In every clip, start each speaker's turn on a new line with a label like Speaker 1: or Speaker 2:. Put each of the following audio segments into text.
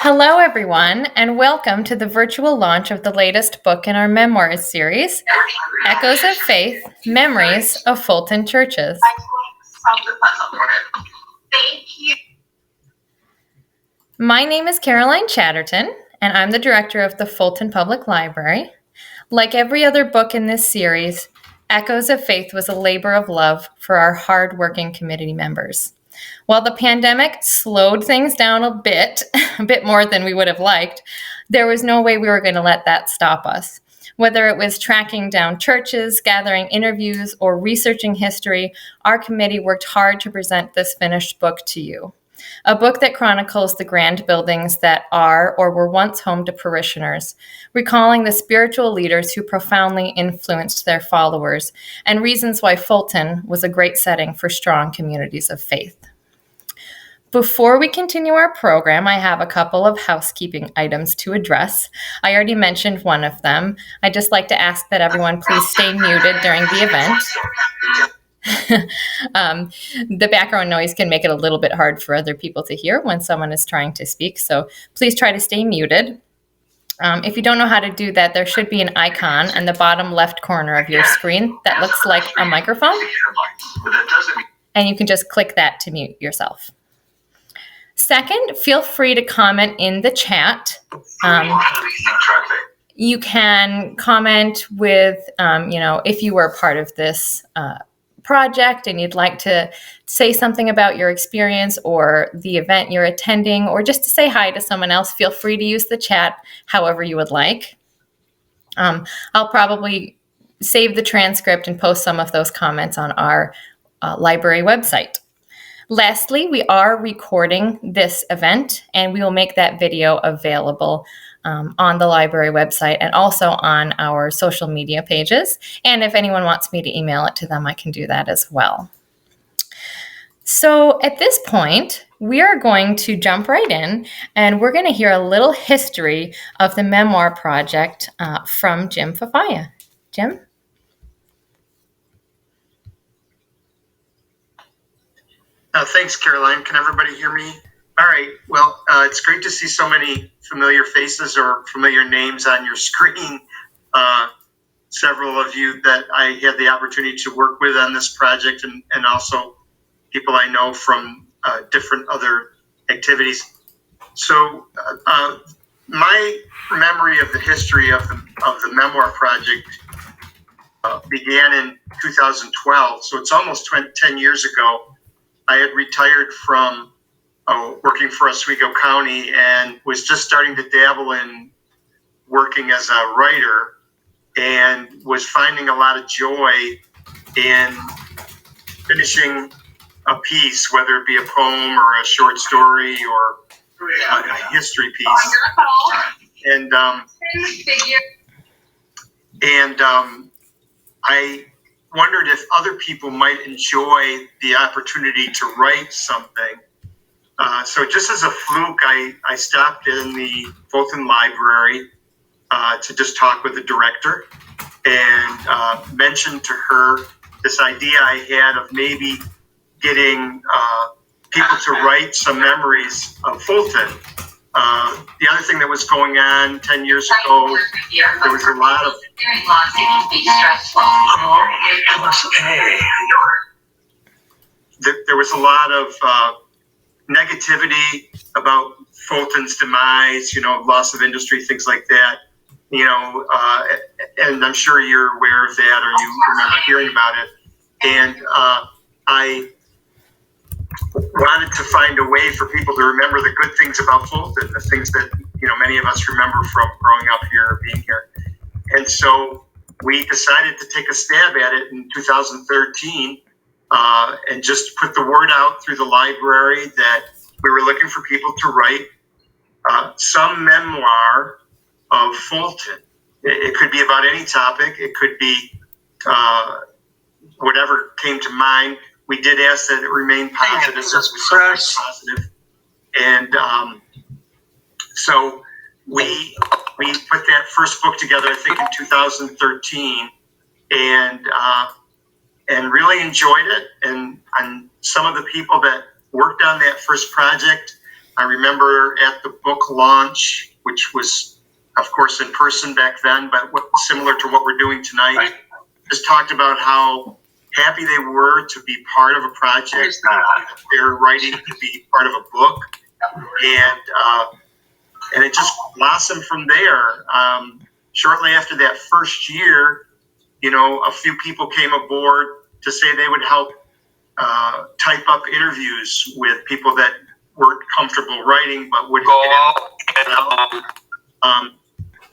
Speaker 1: Hello, everyone, and welcome to the virtual launch of the latest book in our memoirs series, Echoes of Faith, Memories of Fulton Churches. My name is Caroline Chatterton, and I'm the director of the Fulton Public Library. Like every other book in this series, Echoes of Faith was a labor of love for our hardworking community members. While the pandemic slowed things down a bit more than we would have liked, there was no way we were going to let that stop us. Whether it was tracking down churches, gathering interviews, or researching history, our committee worked hard to present this finished book to you. A book that chronicles the grand buildings that are or were once home to parishioners, recalling the spiritual leaders who profoundly influenced their followers, and reasons why Fulton was a great setting for strong communities of faith. Before we continue our program, I have a couple of housekeeping items to address. I already mentioned one of them. I'd just like to ask that everyone please stay muted during the event. The background noise can make it a little bit hard for other people to hear when someone is trying to speak, so please try to stay muted. If you don't know how to do that, there should be an icon in the bottom left corner of your screen that looks like a microphone, and you can just click that to mute yourself. Second, feel free to comment in the chat. You can comment with, if you were a part of this project and you'd like to say something about your experience or the event you're attending, or just to say hi to someone else, feel free to use the chat however you would like. I'll probably save the transcript and post some of those comments on our library website. Lastly, we are recording this event, and we will make that video available on the library website and also on our social media pages. And if anyone wants me to email it to them, I can do that as well. So at this point, we are going to jump right in, and we're going to hear a little history of the memoir project from Jim Fafaya. Jim?
Speaker 2: Thanks, Caroline. Can everybody hear me? All right. Well, it's great to see so many familiar faces or familiar names on your screen. Several of you that I had the opportunity to work with on this project, and also people I know from different other activities. So my memory of the history of the memoir project began in 2012. So it's almost 10 years ago. I had retired from working for Oswego County and was just starting to dabble in working as a writer, and was finding a lot of joy in finishing a piece, whether it be a poem or a short story or a history piece. And I wondered if other people might enjoy the opportunity to write something. So just as a fluke, I stopped in the Fulton Library to just talk with the director, and mentioned to her this idea I had of maybe getting people to write some memories of Fulton. The other thing that was going on 10 years ago, there was a lot of there was a lot of negativity about Fulton's demise, loss of industry, things like that, and I'm sure you're aware of that, or you remember hearing about it. And I wanted to find a way for people to remember the good things about Fulton, the things that many of us remember from growing up here, being here. And so we decided to take a stab at it in 2013, and just put the word out through the library that we were looking for people to write some memoir of Fulton. It could be about any topic. It could be whatever came to mind. We did ask that it remain positive, positive. And so we put that first book together, I think, in 2013, and really enjoyed it. And some of the people that worked on that first project, I remember at the book launch, which was, of course, in person back then, but similar to what we're doing tonight,
Speaker 3: Right.
Speaker 2: just talked about how happy they were to be part of a project. They're writing to be part of a book, and it just blossomed from there. Shortly after that first year, a few people came aboard to say they would help type up interviews with people that weren't comfortable writing but would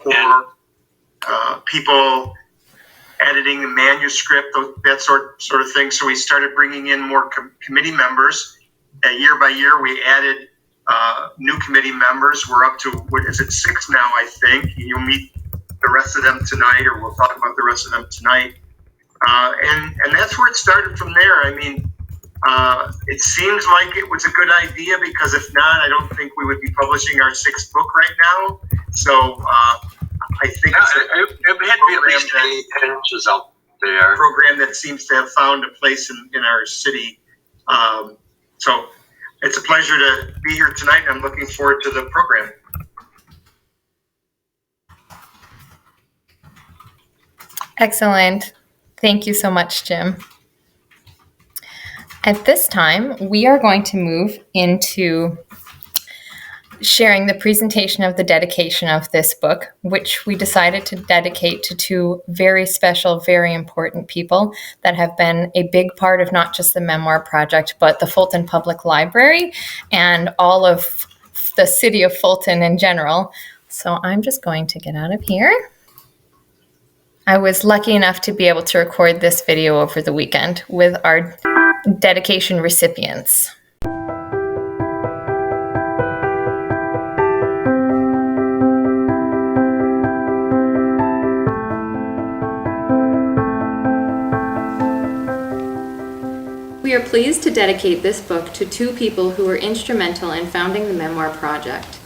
Speaker 2: or people editing the manuscript, that sort of thing. So we started bringing in more committee members. Year by year, we added new committee members. We're up to, 6 now, I think. You'll meet the rest of them tonight, or we'll talk about the rest of them tonight. And that's where it started from there. I mean, it seems like it was a good idea, because if not, I don't think we would be publishing our 6th book right now. So I think
Speaker 3: it had to be at least 8 inches out there.
Speaker 2: A program that seems to have found a place in our city. So it's a pleasure to be here tonight, and I'm looking forward to the program.
Speaker 1: Excellent. Thank you so much, Jim. At this time, we are going to move into sharing the presentation of the dedication of this book, which we decided to dedicate to 2 very special, very important people that have been a big part of not just the Memoir Project, but the Fulton Public Library and all of the city of Fulton in general. So I'm just going to get out of here. I was lucky enough to be able to record this video over the weekend with our dedication recipients. We are pleased to dedicate this book to 2 people who were instrumental in founding the Memoir Project.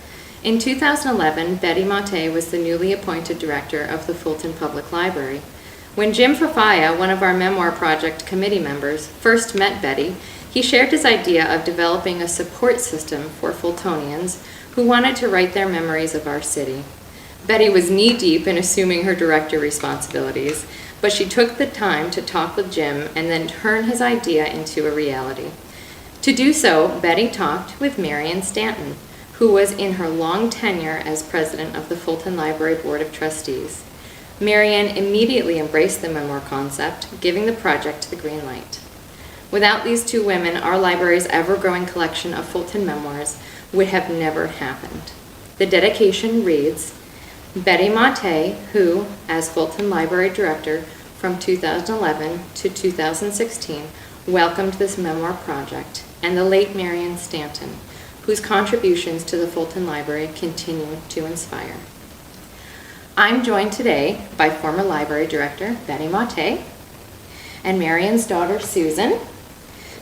Speaker 1: In 2011, Betty Matte was the newly appointed director of the Fulton Public Library. When Jim Fafaya, one of our Memoir Project committee members, first met Betty, he shared his idea of developing a support system for Fultonians who wanted to write their memories of our city. Betty was knee-deep in assuming her director responsibilities, but she took the time to talk with Jim and then turn his idea into a reality. To do so, Betty talked with Marion Stanton, who was in her long tenure as president of the Fulton Library Board of Trustees. Marion immediately embraced the memoir concept, giving the project the green light. Without these 2 women, our library's ever-growing collection of Fulton memoirs would have never happened. The dedication reads, Betty Matte, who, as Fulton Library Director from 2011 to 2016, welcomed this memoir project, and the late Marion Stanton, whose contributions to the Fulton Library continue to inspire. I'm joined today by former Library Director Betty Matte and Marion's daughter Susan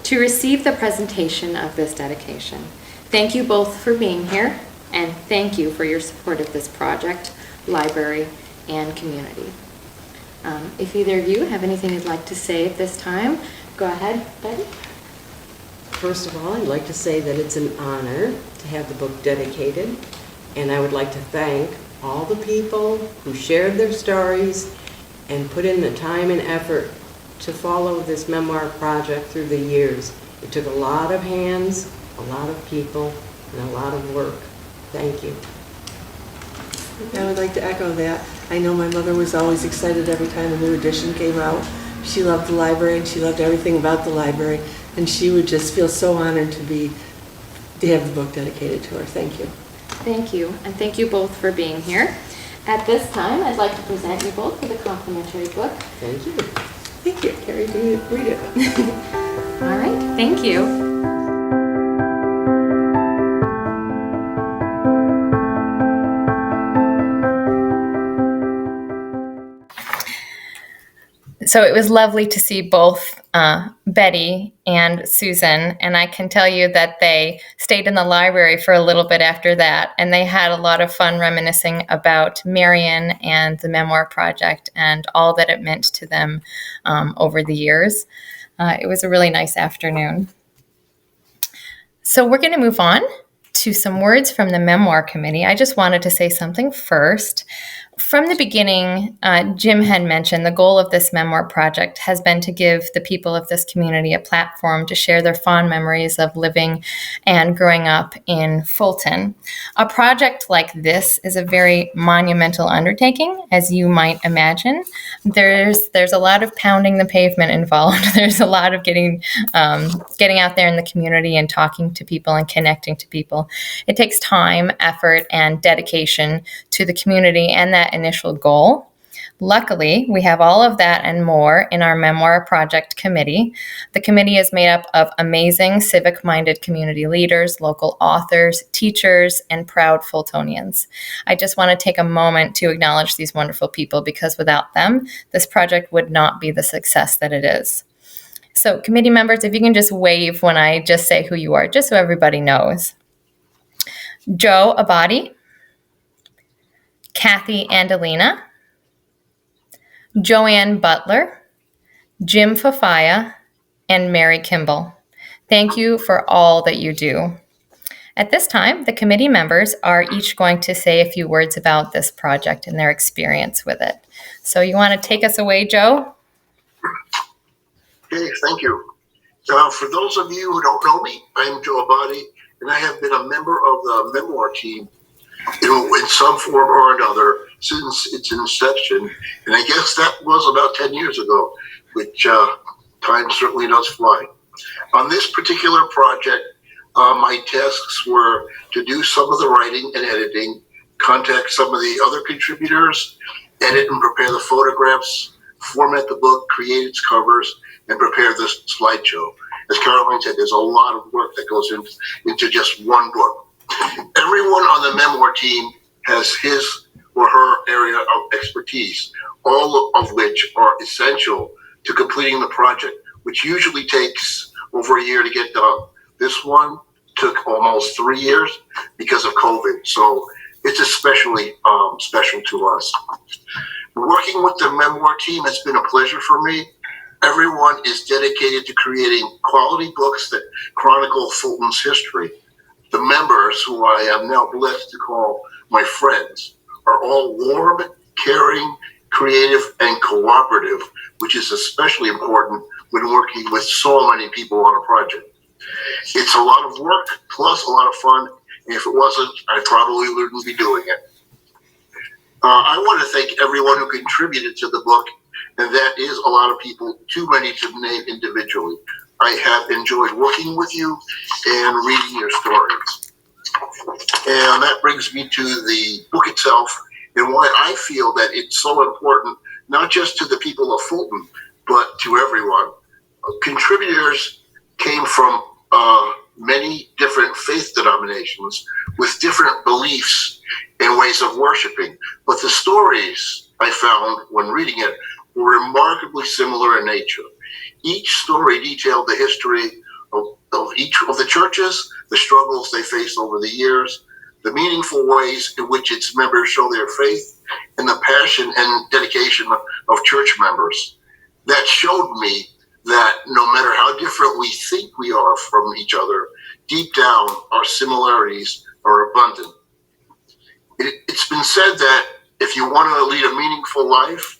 Speaker 1: to receive the presentation of this dedication. Thank you both for being here, and thank you for your support of this project, library, and community. If either of you have anything you'd like to say at this time, go ahead, Betty.
Speaker 4: First of all, I'd like to say that it's an honor to have the book dedicated, and I would like to thank all the people who shared their stories and put in the time and effort to follow this memoir project through the years. It took a lot of hands, a lot of people, and a lot of work. Thank you.
Speaker 5: I would like to echo that. I know my mother was always excited every time a new edition came out. She loved the library and she loved everything about the library, and she would just feel so honored to have the book dedicated to her. Thank you.
Speaker 1: Thank you, and thank you both for being here. At this time, I'd like to present you both with a complimentary book.
Speaker 4: Thank you.
Speaker 5: Thank you. Carrie, read it.
Speaker 1: All right, thank you. So it was lovely to see both Betty and Susan, and I can tell you that they stayed in the library for a little bit after that, and they had a lot of fun reminiscing about Marion and the Memoir Project and all that it meant to them over the years. It was a really nice afternoon. So we're going to move on to some words from the Memoir Committee, I just wanted to say something first. From the beginning, Jim had mentioned the goal of this memoir project has been to give the people of this community a platform to share their fond memories of living and growing up in Fulton. A project like this is a very monumental undertaking, as you might imagine. There's a lot of pounding the pavement involved. There's a lot of getting out there in the community and talking to people and connecting to people. It takes time, effort, and dedication to the community and that initial goal. Luckily, we have all of that and more in our Memoir Project Committee. The committee is made up of amazing civic-minded community leaders, local authors, teachers, and proud Fultonians. I just want to take a moment to acknowledge these wonderful people because without them, this project would not be the success that it is. So, committee members, if you can just wave when I just say who you are, just so everybody knows. Joe Abadi, Kathy Andalina, Joanne Butler, Jim Fafaya, and Mary Kimball. Thank you for all that you do. At this time, the committee members are each going to say a few words about this project and their experience with it. So you want to take us away, Joe?
Speaker 6: Okay, thank you. For those of you who don't know me, I'm Joe Abadi, and I have been a member of the Memoir team in some form or another since its inception, and I guess that was about 10 years ago, which time certainly does fly. On this particular project, my tasks were to do some of the writing and editing, contact some of the other contributors, edit and prepare the photographs, format the book, create its covers, and prepare the slideshow. As Caroline said, there's a lot of work that goes into just one book. Everyone on the Memoir team has his or her area of expertise, all of which are essential to completing the project, which usually takes over a year to get done. This one took almost 3 years because of COVID, so it's especially special to us. Working with the Memoir team has been a pleasure for me. Everyone is dedicated to creating quality books that chronicle Fulton's history. The members, who I am now blessed to call my friends, are all warm, caring, creative, and cooperative, which is especially important when working with so many people on a project. It's a lot of work, plus a lot of fun, and if it wasn't, I probably wouldn't be doing it. I want to thank everyone who contributed to the book, and that is a lot of people, too many to name individually. I have enjoyed working with you and reading your stories. And that brings me to the book itself and why I feel that it's so important, not just to the people of Fulton, but to everyone. Contributors came from many different faith denominations with different beliefs and ways of worshiping. But the stories I found when reading it were remarkably similar in nature. Each story detailed the history of each of the churches, the struggles they faced over the years, the meaningful ways in which its members show their faith, and the passion and dedication of church members. That showed me that no matter how different we think we are from each other, deep down our similarities are abundant. It's been said that if you want to lead a meaningful life,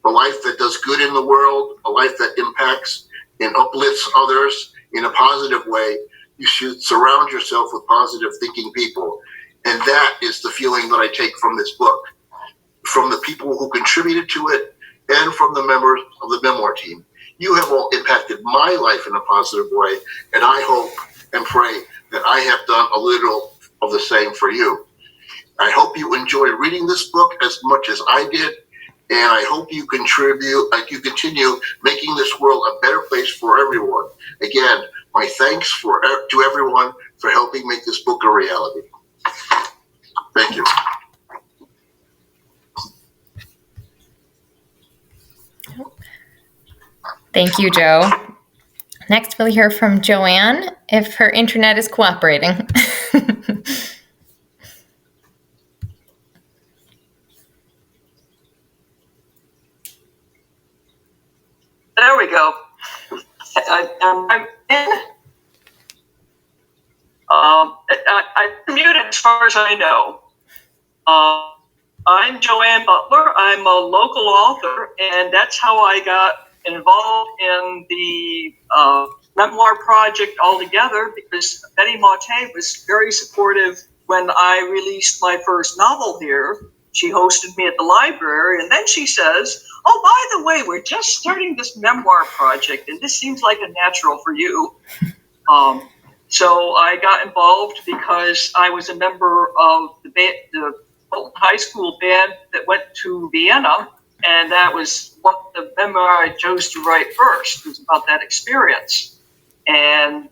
Speaker 6: a life that does good in the world, a life that impacts and uplifts others in a positive way, you should surround yourself with positive thinking people. And that is the feeling that I take from this book, from the people who contributed to it, and from the members of the Memoir team. You have all impacted my life in a positive way, and I hope and pray that I have done a little of the same for you. I hope you enjoy reading this book as much as I did, and I hope you continue making this world a better place for everyone. Again, my thanks to everyone for helping make this book a reality. Thank you.
Speaker 1: Thank you, Joe. Next, we'll hear from Joanne, if her internet is cooperating.
Speaker 7: There we go. I'm in. I'm muted as far as I know. I'm Joanne Butler. I'm a local author, and that's how I got involved in the memoir project altogether, because Betty Maute was very supportive when I released my first novel here. She hosted me at the library, and then she says, "Oh, by the way, we're just starting this memoir project, and this seems like a natural for you." So I got involved because I was a member of the Fulton High School band that went to Vienna, and that was the memoir I chose to write first. It was about that experience. And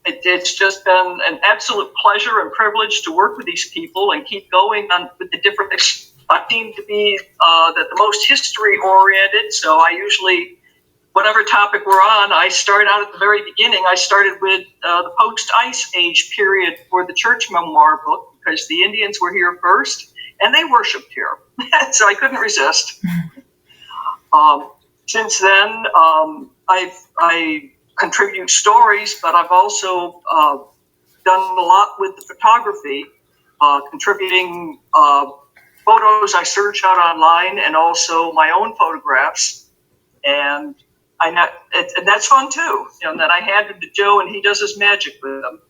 Speaker 7: it's just been an absolute pleasure and privilege to work with these people and keep going on with the different. I seem to be the most history oriented, so I usually, whatever topic we're on, I start out at the very beginning. I started with the post-Ice Age period for the church memoir book, because the Indians were here first, and they worshipped here. So I couldn't resist. Since then, I contribute stories, but I've also done a lot with the photography, contributing photos I search out online, and also my own photographs. And and that's fun too. And then I hand them to Joe, and he does his magic with them.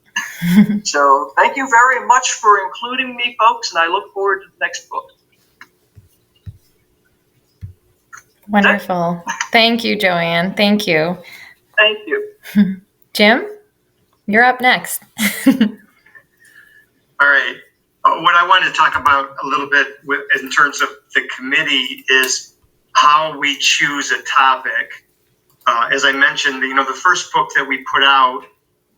Speaker 7: So thank you very much for including me, folks, and I look forward to the next book.
Speaker 1: Wonderful. Thank you, Joanne. Thank you.
Speaker 7: Thank you.
Speaker 1: Jim, you're up next.
Speaker 2: All right. What I wanted to talk about a little bit in terms of the committee is how we choose a topic. As I mentioned, the first book that we put out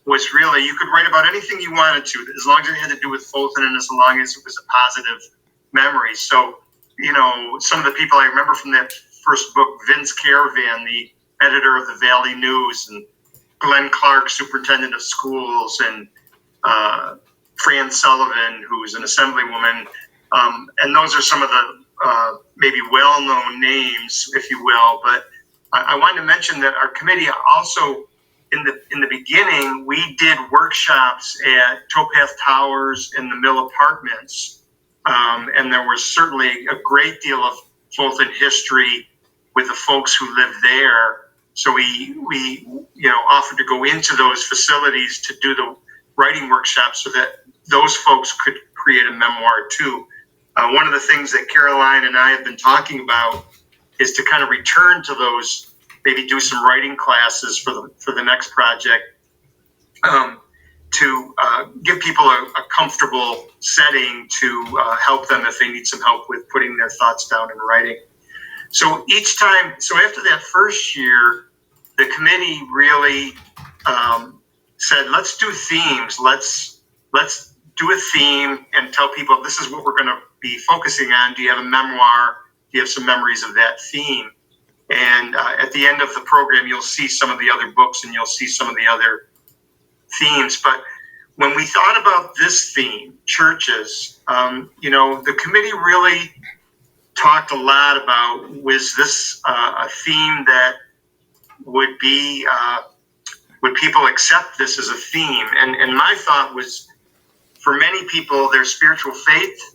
Speaker 2: was really, you could write about anything you wanted to, as long as it had to do with Fulton and as long as it was a positive memory. So, some of the people I remember from that first book, Vince Caravan, the editor of the Valley News, and Glenn Clark, superintendent of schools, and Fran Sullivan, who's an assemblywoman. And those are some of the maybe well-known names, if you will. But I wanted to mention that our committee also, in the beginning, we did workshops at Towpath Towers and the Mill Apartments, and there was certainly a great deal of Fulton history with the folks who lived there. So we offered to go into those facilities to do the writing workshops so that those folks could create a memoir too. One of the things that Caroline and I have been talking about is to kind of return to those, maybe do some writing classes for the next project, to give people a comfortable setting to help them if they need some help with putting their thoughts down in writing. So each time, after that first year, the committee really said, let's do themes. Let's do a theme and tell people this is what we're going to be focusing on. Do you have a memoir? Do you have some memories of that theme? And at the end of the program, you'll see some of the other books and you'll see some of the other themes. But when we thought about this theme, churches, the committee really talked a lot about, was this a theme that would people accept this as a theme? And my thought was, for many people, their spiritual faith,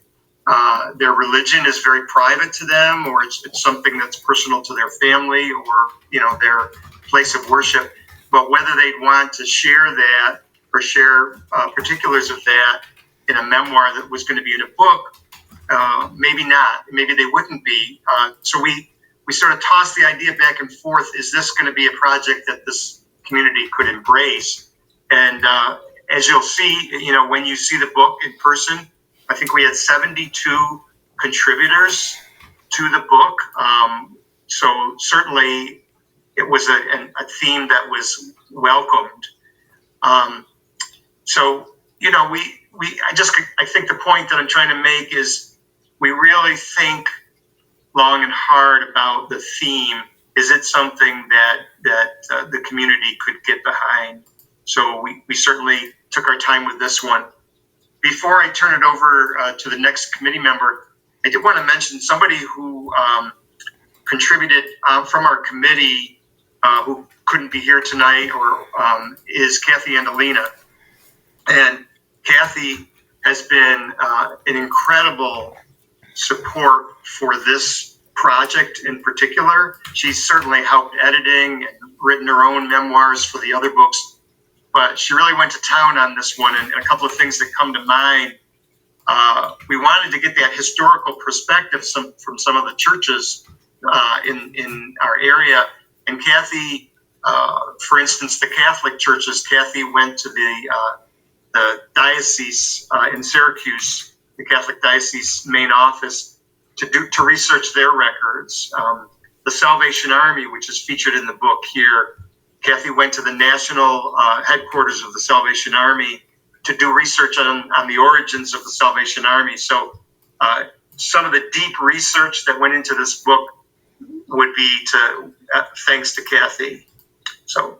Speaker 2: their religion is very private to them, or it's something that's personal to their family, or their place of worship. But whether they'd want to share that or share particulars of that in a memoir that was going to be in a book, maybe not. Maybe they wouldn't be. So we sort of tossed the idea back and forth. Is this going to be a project that this community could embrace? And as you'll see, when you see the book in person, I think we had 72 contributors to the book. So certainly it was a theme that was welcomed. I think the point that I'm trying to make is we really think long and hard about the theme. Is it something that the community could get behind? So we certainly took our time with this one. Before I turn it over to the next committee member, I did want to mention somebody who contributed from our committee who couldn't be here tonight, or is Kathy Andalina. And Kathy has been an incredible support for this project in particular. She's certainly helped editing and written her own memoirs for the other books, but she really went to town on this one. And a couple of things that come to mind, we wanted to get that historical perspective from some of the churches in our area. And Kathy, for instance, the Catholic churches, Kathy went to the diocese in Syracuse, the Catholic diocese main office, to research their records. The Salvation Army, which is featured in the book here, Kathy went to the national headquarters of the Salvation Army to do research on the origins of the Salvation Army. So some of the deep research that went into this book would be thanks to Kathy. So.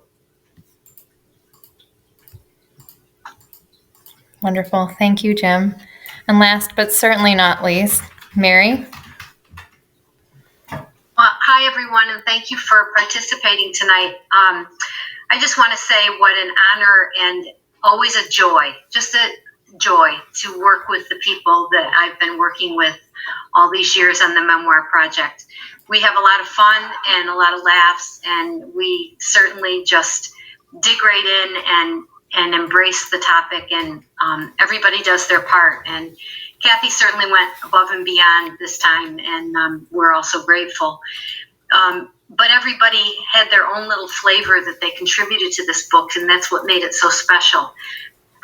Speaker 1: Wonderful. Thank you, Jim. And last but certainly not least, Mary.
Speaker 8: Hi, everyone, and thank you for participating tonight. I just want to say what an honor and always a joy, just a joy to work with the people that I've been working with all these years on the Memoir Project. We have a lot of fun and a lot of laughs, and we certainly just dig right in and embrace the topic, and everybody does their part. And Kathy certainly went above and beyond this time, and we're also grateful. But everybody had their own little flavor that they contributed to this book, and that's what made it so special.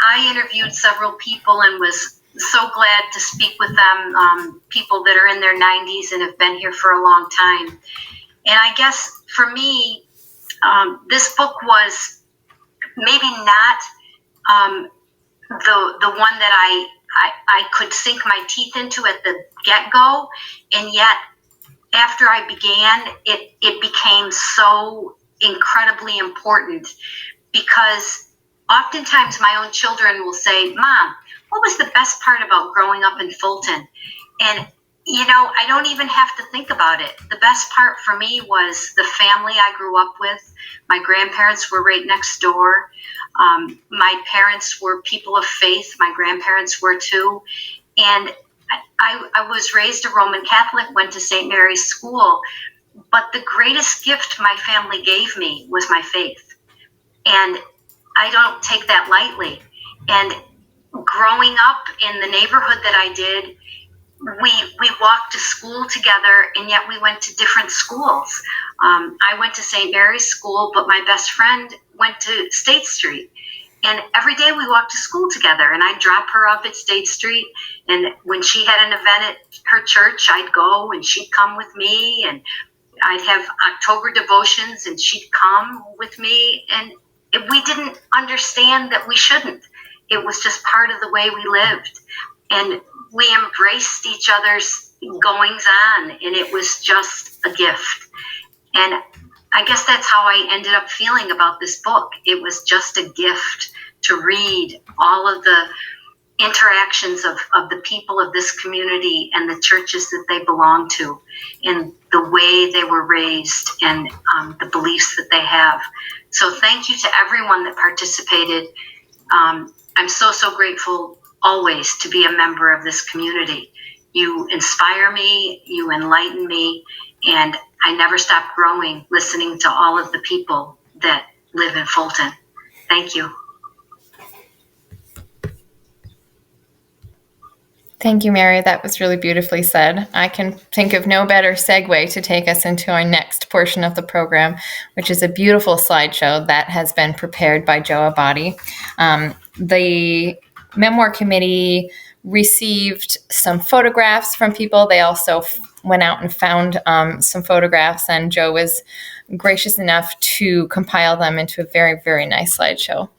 Speaker 8: I interviewed several people and was so glad to speak with them, people that are in their 90s and have been here for a long time. And I guess for me, this book was maybe not the one that I could sink my teeth into at the get-go, and yet after I began, it became so incredibly important, because oftentimes my own children will say, "Mom, what was the best part about growing up in Fulton?" And I don't even have to think about it. The best part for me was the family I grew up with. My grandparents were right next door. My parents were people of faith. My grandparents were too. And I was raised a Roman Catholic, went to St. Mary's School, but the greatest gift my family gave me was my faith. And I don't take that lightly. And growing up in the neighborhood that I did, we walked to school together, and yet we went to different schools. I went to St. Mary's School, but my best friend went to State Street. And every day we walked to school together, and I'd drop her off at State Street. And when she had an event at her church, I'd go and she'd come with me, and I'd have October devotions and she'd come with me. And we didn't understand that we shouldn't. It was just part of the way we lived. And we embraced each other's goings on, and it was just a gift. And I guess that's how I ended up feeling about this book. It was just a gift to read all of the interactions of the people of this community and the churches that they belong to, and the way they were raised, and the beliefs that they have. So thank you to everyone that participated. I'm so grateful always to be a member of this community. You inspire me, you enlighten me, and I never stop growing listening to all of the people that live in Fulton. Thank you.
Speaker 1: Thank you, Mary. That was really beautifully said. I can think of no better segue to take us into our next portion of the program, which is a beautiful slideshow that has been prepared by Joe Abadi. The Memoir Committee received some photographs from people. They also went out and found some photographs, and Joe was gracious enough to compile them into a very, very nice slideshow.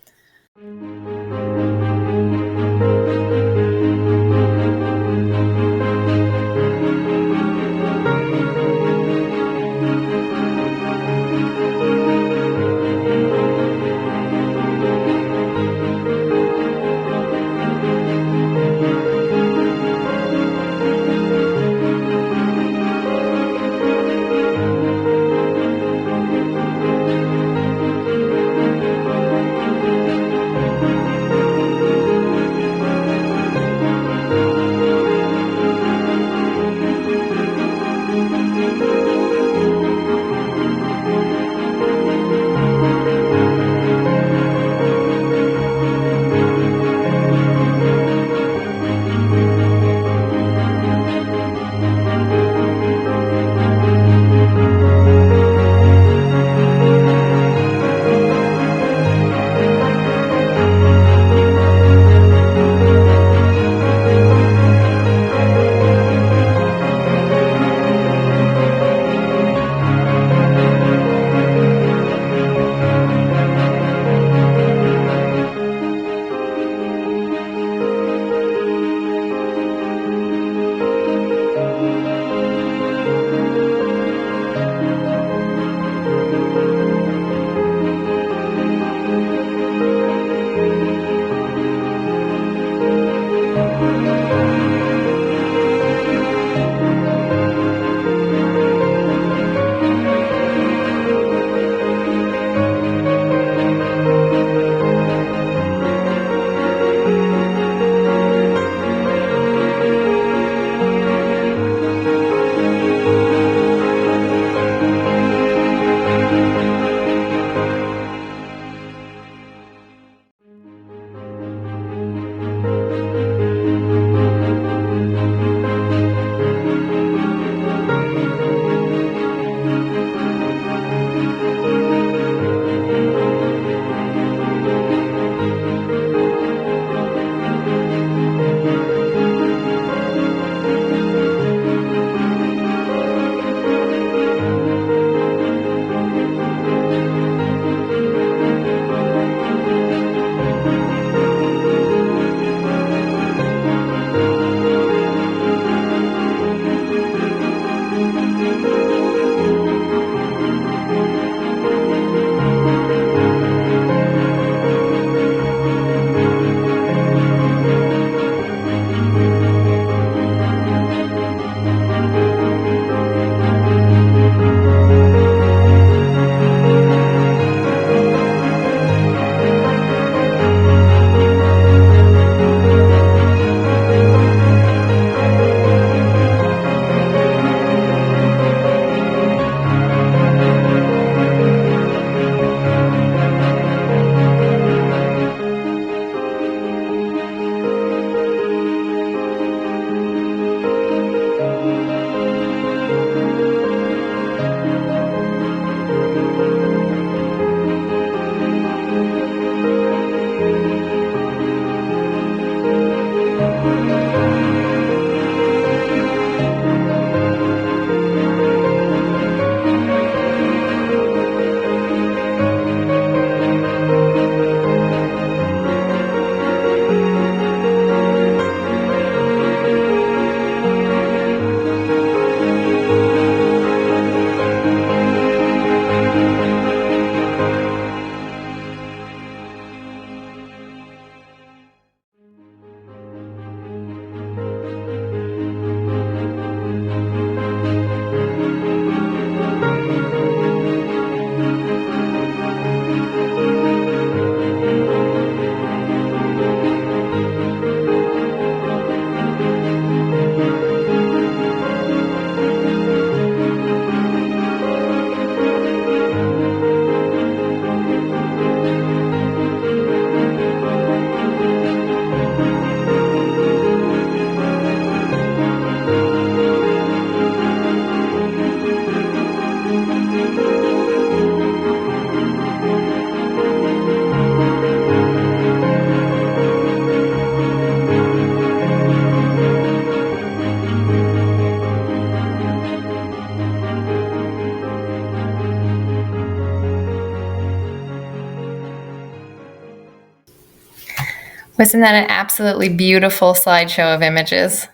Speaker 1: Wasn't that an absolutely beautiful slideshow of images?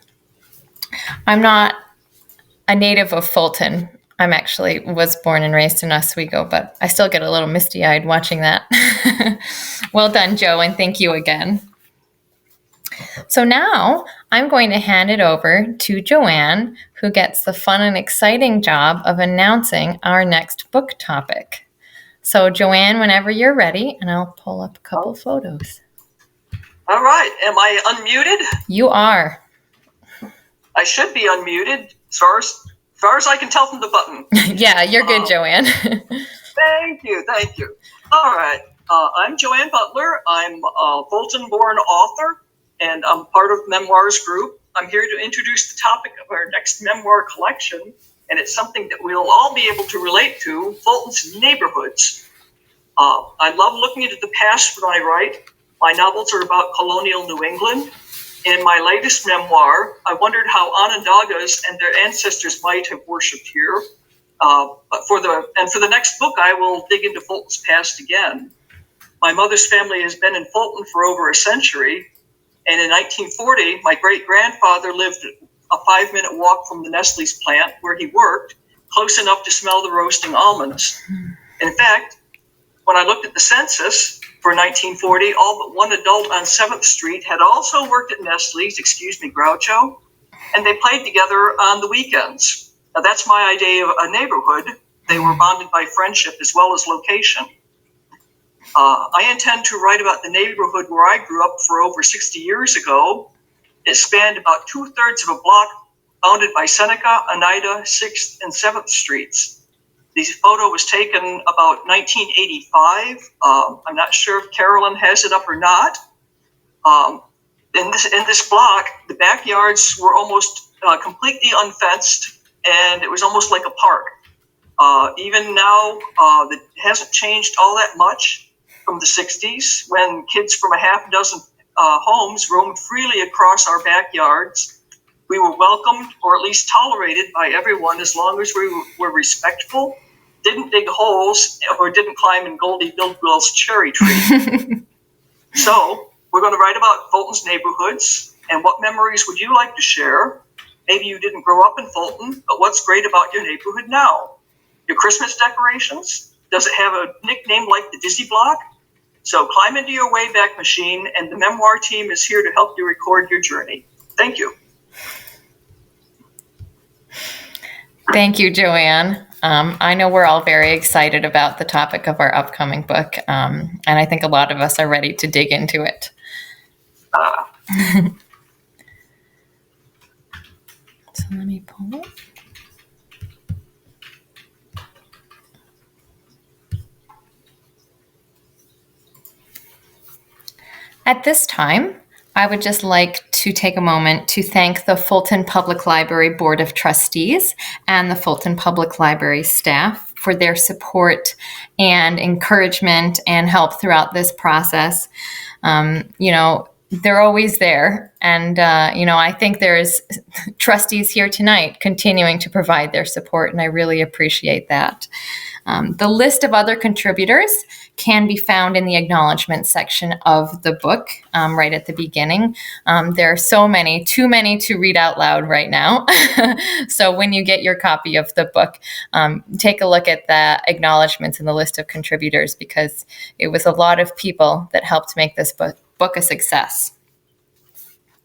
Speaker 1: I'm not a native of Fulton. I'm actually was born and raised in Oswego, but I still get a little misty-eyed watching that. Well done, Joe, and thank you again. So now I'm going to hand it over to Joanne, who gets the fun and exciting job of announcing our next book topic. So Joanne, whenever you're ready, and I'll pull up a couple photos.
Speaker 7: All right. Am I unmuted?
Speaker 1: You are.
Speaker 7: I should be unmuted as far as I can tell from the button.
Speaker 1: Yeah, you're good, Joanne.
Speaker 7: Thank you. All right. I'm Joanne Butler. I'm a Fulton-born author, and I'm part of Memoirs Group. I'm here to introduce the topic of our next memoir collection, and it's something that we'll all be able to relate to, Fulton's neighborhoods. I love looking into the past when I write. My novels are about colonial New England. In my latest memoir, I wondered how Onondagas and their ancestors might have worshipped here. But for the next book, I will dig into Fulton's past again. My mother's family has been in Fulton for over a century, and in 1940, my great-grandfather lived a 5-minute walk from the Nestle's plant where he worked, close enough to smell the roasting almonds. In fact, when I looked at the census for 1940, all but one adult on 7th Street had also worked at Nestle's, excuse me, Groucho, and they played together on the weekends. Now, that's my idea of a neighborhood. They were bonded by friendship as well as location. I intend to write about the neighborhood where I grew up for over 60 years ago. It spanned about 2/3 of a block bounded by Seneca, Oneida, 6th, and 7th Streets. This photo was taken about 1985. I'm not sure if Carolyn has it up or not. In this block, the backyards were almost completely unfenced, and it was almost like a park. Even now, it hasn't changed all that much from the 60s, when kids from a half dozen homes roamed freely across our backyards. We were welcomed, or at least tolerated, by everyone as long as we were respectful, didn't dig holes, or didn't climb in Goldie Biltwell's cherry tree. So we're going to write about Fulton's neighborhoods, and what memories would you like to share? Maybe you didn't grow up in Fulton, but what's great about your neighborhood now? Your Christmas decorations? Does it have a nickname like the Dizzy Block? So climb into your Wayback Machine, and the memoir team is here to help you record your journey. Thank you.
Speaker 1: Thank you, Joanne. I know we're all very excited about the topic of our upcoming book, and I think a lot of us are ready to dig into it. So let me pull it. At this time, I would just like to take a moment to thank the Fulton Public Library Board of Trustees and the Fulton Public Library staff for their support and encouragement and help throughout this process. They're always there. And, I think there's trustees here tonight continuing to provide their support, and I really appreciate that. The list of other contributors can be found in the acknowledgement section of the book right at the beginning. There are so many, too many to read out loud right now. So when you get your copy of the book, take a look at the acknowledgements and the list of contributors, because it was a lot of people that helped make this book a success.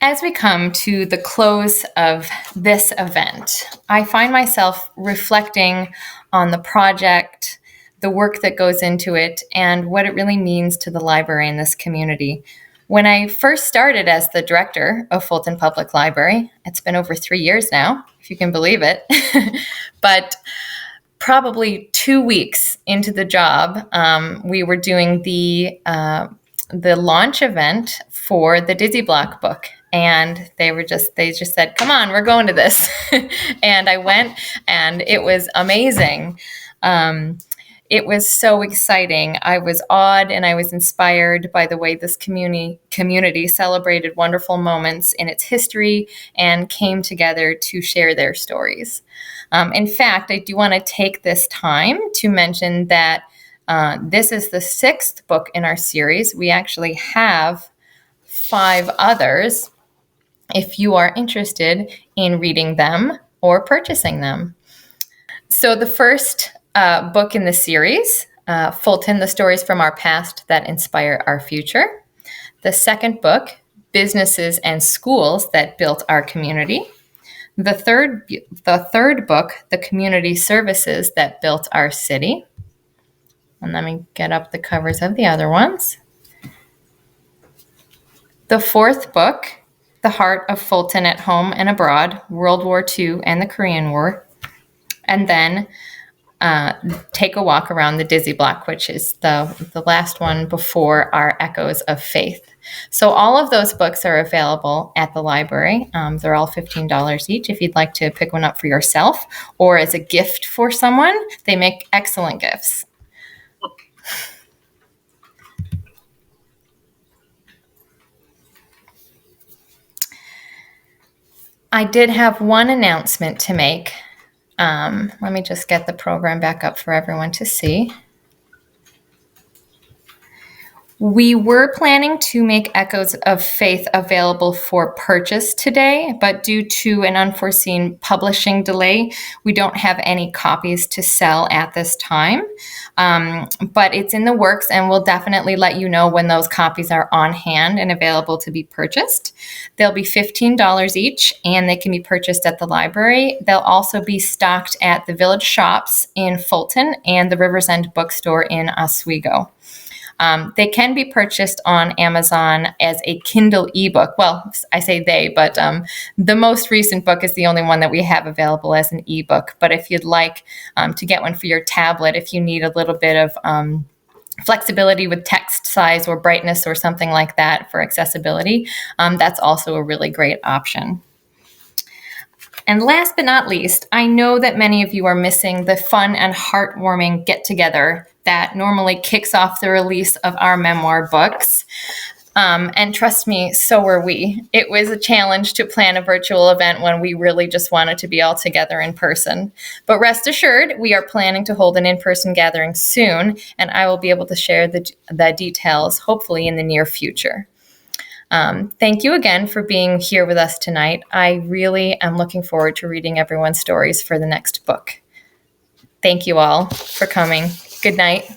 Speaker 1: As we come to the close of this event, I find myself reflecting on the project, the work that goes into it, and what it really means to the library in this community. When I first started as the director of Fulton Public Library, it's been over 3 years now, if you can believe it, but probably 2 weeks into the job, we were doing the launch event for the Dizzy Block book. And they just said, come on, we're going to this. And I went, and it was amazing. It was so exciting. I was awed and I was inspired by the way this community celebrated wonderful moments in its history and came together to share their stories. In fact, I do want to take this time to mention that this is the 6th book in our series. We actually have 5 others if you are interested in reading them or purchasing them. So the first book in the series, Fulton, The Stories from Our Past That Inspire Our Future. The second book, Businesses and Schools That Built Our Community. The third book, The Community Services That Built Our City. And let me get up the covers of the other ones. The fourth book, The Heart of Fulton at Home and Abroad, World War II and the Korean War. And then Take a Walk Around the Dizzy Block, which is the last one before our Echoes of Faith. So all of those books are available at the library. They're all $15 each if you'd like to pick one up for yourself or as a gift for someone. They make excellent gifts. I did have one announcement to make. Let me just get the program back up for everyone to see. We were planning to make Echoes of Faith available for purchase today, but due to an unforeseen publishing delay, we don't have any copies to sell at this time. But it's in the works, and we'll definitely let you know when those copies are on hand and available to be purchased. They'll be $15 each, and they can be purchased at the library. They'll also be stocked at the Village Shops in Fulton and the Rivers End Bookstore in Oswego. They can be purchased on Amazon as a Kindle ebook. Well, I say they, but the most recent book is the only one that we have available as an ebook. But if you'd like to get one for your tablet, if you need a little bit of flexibility with text size or brightness or something like that for accessibility, that's also a really great option. And last but not least, I know that many of you are missing the fun and heartwarming get-together that normally kicks off the release of our memoir books. And trust me, so were we. It was a challenge to plan a virtual event when we really just wanted to be all together in person. But rest assured, we are planning to hold an in-person gathering soon, and I will be able to share the details, hopefully in the near future. Thank you again for being here with us tonight. I really am looking forward to reading everyone's stories for the next book. Thank you all for coming. Good night.